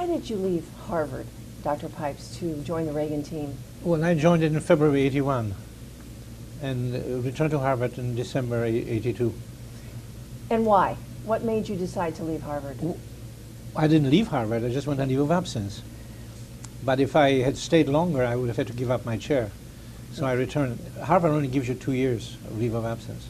Why did you leave Harvard, Dr. Pipes, to join the Reagan team? Well, I joined it in February '81 and returned to Harvard in December '82. And why? What made you decide to leave Harvard? I didn't leave Harvard, I just went on leave of absence. But if I had stayed longer, I would have had to give up my chair. So I returned. Harvard only gives you 2 years of leave of absence.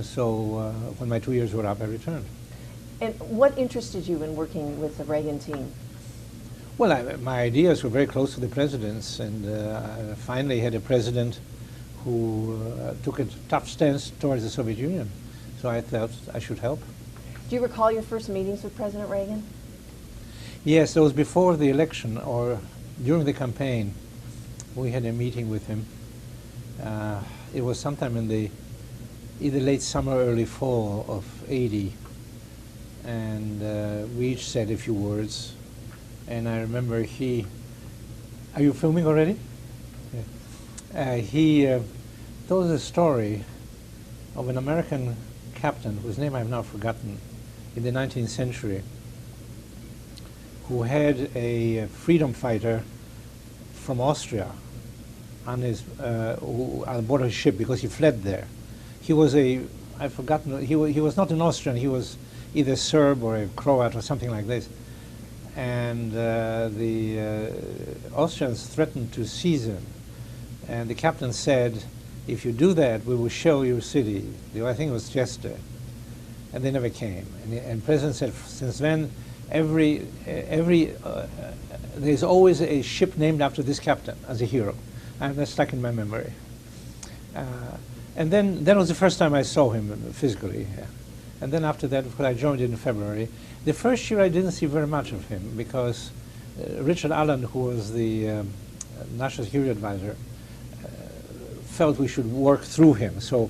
So when my 2 years were up, I returned. And what interested you in working with the Reagan team? Well, my ideas were very close to the president's, and I finally had a president who took a tough stance towards the Soviet Union. So I thought I should help. Do you recall your first meetings with President Reagan? Yes, it was before the election or during the campaign. We had a meeting with him. It was sometime in the either late summer or early fall of '80. And we each said a few words. And I remember he, are you filming already? Yeah. He told us a story of an American captain, whose name I've now forgotten, in the 19th century, who had a freedom fighter from Austria on his, on board his ship because he fled there. He was I've forgotten, he was not an Austrian, he was either Serb or a Croat or something like this. And the Austrians threatened to seize him. And the captain said, if you do that, we will shell your city. I think it was Chester. And they never came. And the president said, since then, there's always a ship named after this captain as a hero. And that's stuck in my memory. And then that was the first time I saw him physically. Yeah. And then after that, of course, I joined in February. The first year I didn't see very much of him because Richard Allen, who was the National Security Advisor, felt we should work through him. So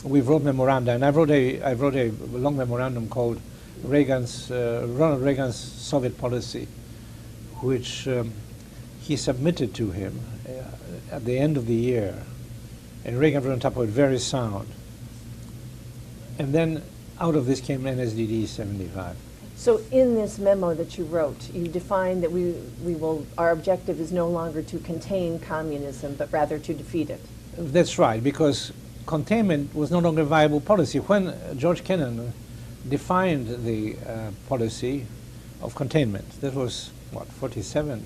we wrote memoranda, and I wrote a long memorandum called Ronald Reagan's Soviet Policy, which he submitted to him at the end of the year. And Reagan wrote on top of it, very sound. And then out of this came NSDD 75. So in this memo that you wrote, you defined that our objective is no longer to contain communism, but rather to defeat it. That's right, because containment was no longer a viable policy. When George Kennan defined the policy of containment, that was, what, 47,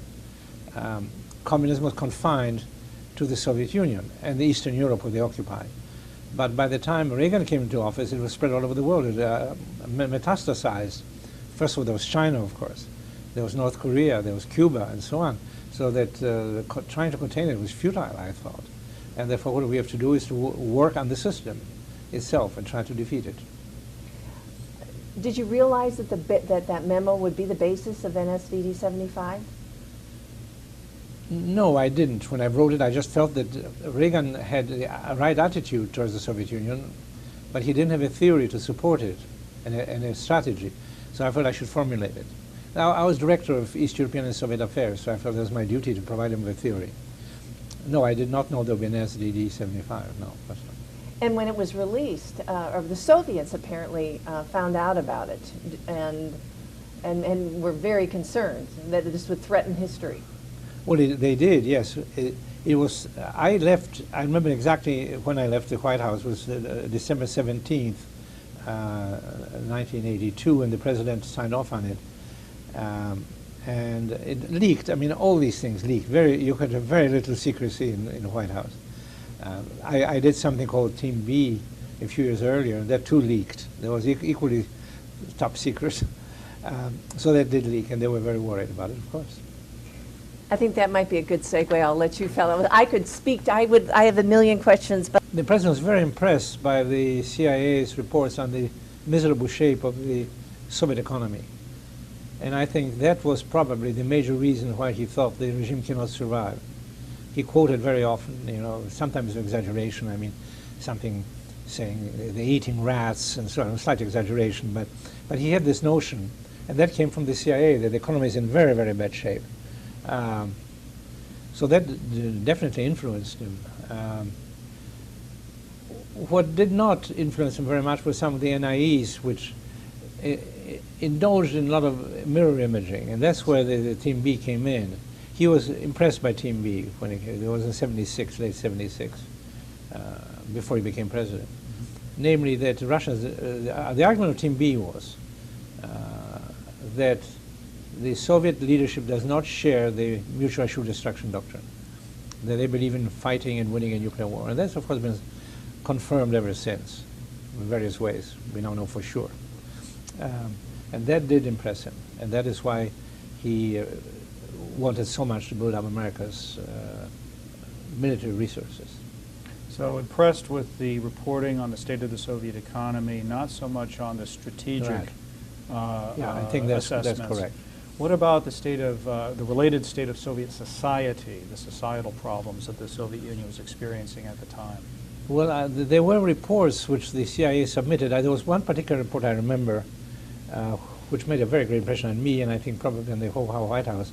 communism was confined to the Soviet Union and the Eastern Europe where they occupied. But by the time Reagan came into office, it was spread all over the world. It metastasized. First of all, there was China, of course. There was North Korea, there was Cuba, and so on. So that trying to contain it was futile, I thought. And therefore, what we have to do is to work on the system itself and try to defeat it. Did you realize that that memo would be the basis of NSDD 75? No, I didn't. When I wrote it, I just felt that Reagan had the right attitude towards the Soviet Union, but he didn't have a theory to support it and a strategy. So I felt I should formulate it. Now, I was director of East European and Soviet affairs, so I felt it was my duty to provide him with a theory. No, I did not know there would be an SDD 75, no. And when it was released, or the Soviets apparently found out about it and were very concerned that this would threaten history. Well, they did, yes. It was, I left, I remember exactly when I left the White House, it was December 17th, 1982, and the president signed off on it. And it leaked. I mean, all these things leaked. You could have very little secrecy in the White House. I did something called Team B a few years earlier, and that too leaked. That was equally top secret. So that did leak, and they were very worried about it, of course. I think that might be a good segue. I'll let you fellow. I could speak. I have a million questions, but the president was very impressed by the CIA's reports on the miserable shape of the Soviet economy. And I think that was probably the major reason why he thought the regime cannot survive. He quoted very often, you know, sometimes exaggeration. I mean, something saying they're eating rats and so on, slight exaggeration. But he had this notion, and that came from the CIA, that the economy is in very, very bad shape. So that definitely influenced him. What did not influence him very much were some of the NIEs, which indulged in a lot of mirror imaging, and that's where the Team B came in. He was impressed by Team B when it was in '76, late '76, before he became president. Namely, that the Russians, the argument of Team B was that the Soviet leadership does not share the mutual assured destruction doctrine, that they believe in fighting and winning a nuclear war. And that's, of course, been confirmed ever since in various ways. We now know for sure. And that did impress him. And that is why he wanted so much to build up America's military resources. So impressed with the reporting on the state of the Soviet economy, not so much on the strategic I think that's correct. What about the state of the related state of Soviet society, the societal problems that the Soviet Union was experiencing at the time? Well, there were reports which the CIA submitted. There was one particular report I remember, which made a very great impression on me, and I think probably on the whole White House.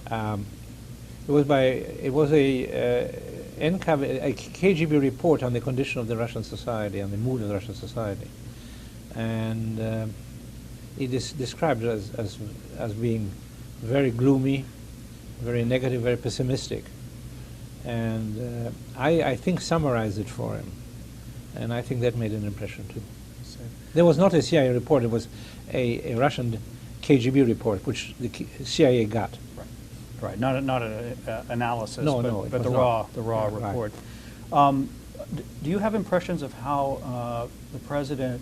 It was a KGB report on the condition of the Russian society, on the mood of the Russian society, and it is described as being very gloomy, very negative, very pessimistic. And I think summarized it for him, and I think that made an impression too. There was not a CIA report; it was a Russian KGB report, which the CIA got. Right, not an analysis, but the raw report. Right. Do you have impressions of how the president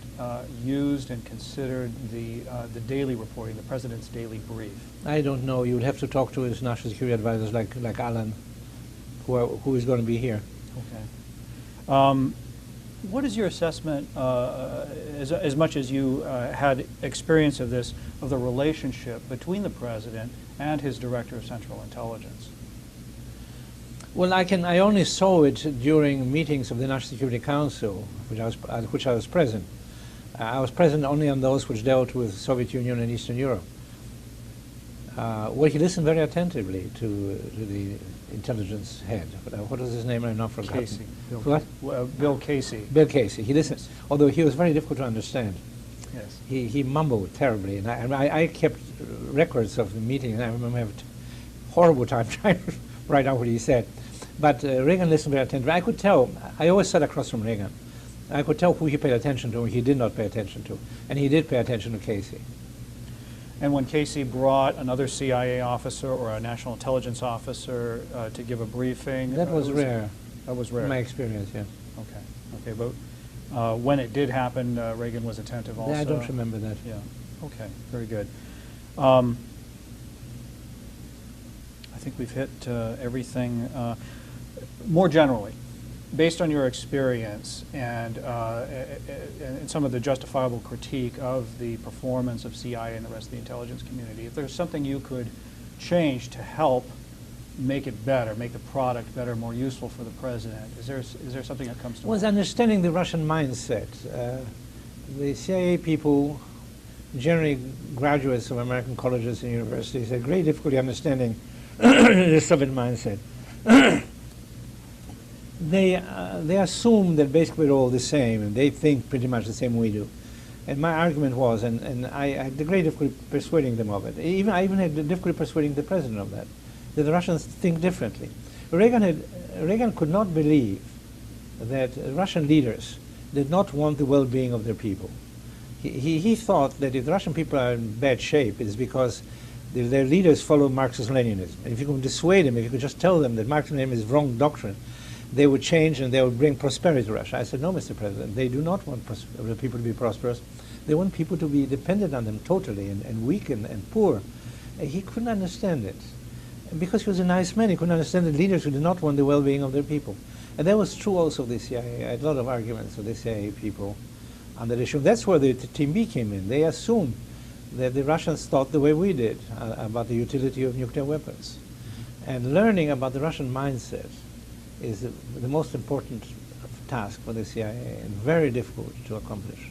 used and considered the daily reporting, the president's daily brief? I don't know. You would have to talk to his national security advisors, like Alan, who is going to be here. Okay. What is your assessment, as much as you had experience of this, of the relationship between the president and his director of Central Intelligence? Well, I only saw it during meetings of the National Security Council, which I was present. I was present only on those which dealt with Soviet Union and Eastern Europe. Well, he listened very attentively to the intelligence head. What was his name? I've not forgotten. Casey. Bill Casey. Bill Casey. He listened, although he was very difficult to understand. Yes. He mumbled terribly, and I kept records of the meeting, and I remember having a horrible time trying to write out what he said. But Reagan listened very attentively. I could tell. I always sat across from Reagan. I could tell who he paid attention to and he did not pay attention to, and he did pay attention to Casey. And when Casey brought another CIA officer or a national intelligence officer to give a briefing, that was rare. That was rare. In my experience, yes. Okay. But when it did happen, Reagan was attentive also. Yeah, I don't remember that. Yeah. Okay. Very good. I think we've hit everything. More generally, based on your experience and some of the justifiable critique of the performance of CIA and the rest of the intelligence community, if there's something you could change to help make it better, make the product better, more useful for the president, is there something that comes to mind? Was understanding the Russian mindset. The CIA people, generally graduates of American colleges and universities, had great difficulty understanding the Soviet mindset. They assume that basically we're all the same, and they think pretty much the same we do. And my argument was, and I had the great difficulty persuading them of it. I even had the difficulty persuading the president of that the Russians think differently. Reagan could not believe that Russian leaders did not want the well-being of their people. He thought that if the Russian people are in bad shape, it's because their leaders follow Marxist-Leninism. And if you can dissuade them, if you could just tell them that Marxist-Leninism is wrong doctrine, they would change and they would bring prosperity to Russia. I said, no, Mr. President, they do not want the people to be prosperous. They want people to be dependent on them totally and weak and poor. He couldn't understand it. And because he was a nice man, he couldn't understand that leaders who did not want the well-being of their people. And that was true also of the CIA. I had a lot of arguments with the CIA people on that issue. That's where the Team B came in. They assumed that the Russians thought the way we did about the utility of nuclear weapons. And learning about the Russian mindset is the most important task for the CIA and very difficult to accomplish.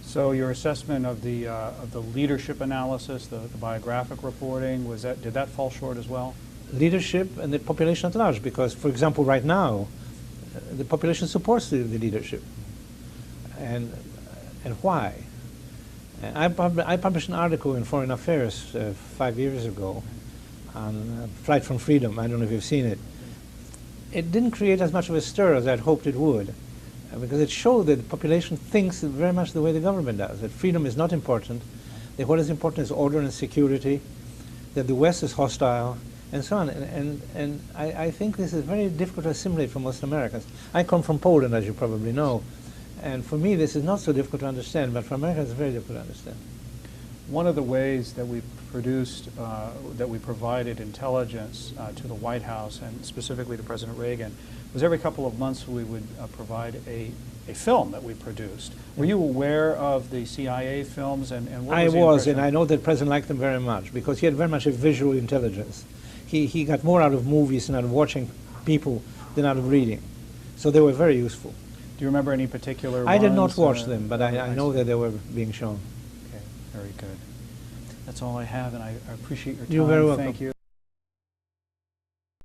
So your assessment of the leadership analysis, the biographic reporting, did that fall short as well? Leadership and the population at large, because, for example, right now, the population supports the leadership. And why? I published an article in Foreign Affairs 5 years ago on Flight from Freedom. I don't know if you've seen it. It didn't create as much of a stir as I'd hoped it would, because it showed that the population thinks very much the way the government does, that freedom is not important, that what is important is order and security, that the West is hostile, and so on. And I think this is very difficult to assimilate for most Americans. I come from Poland, as you probably know, and for me this is not so difficult to understand, but for Americans it's very difficult to understand. One of the ways that we produced, that we provided intelligence to the White House, and specifically to President Reagan, was every couple of months we would provide a film that we produced. Were you aware of the CIA films, and what was the impression? And I know that the President liked them very much, because he had very much a visual intelligence. He got more out of movies and out of watching people than out of reading. So they were very useful. Do you remember any particular I did ones, not watch them, but I know that they were being shown. Okay, very good. That's all I have, and I appreciate your time. You're very welcome. Thank you.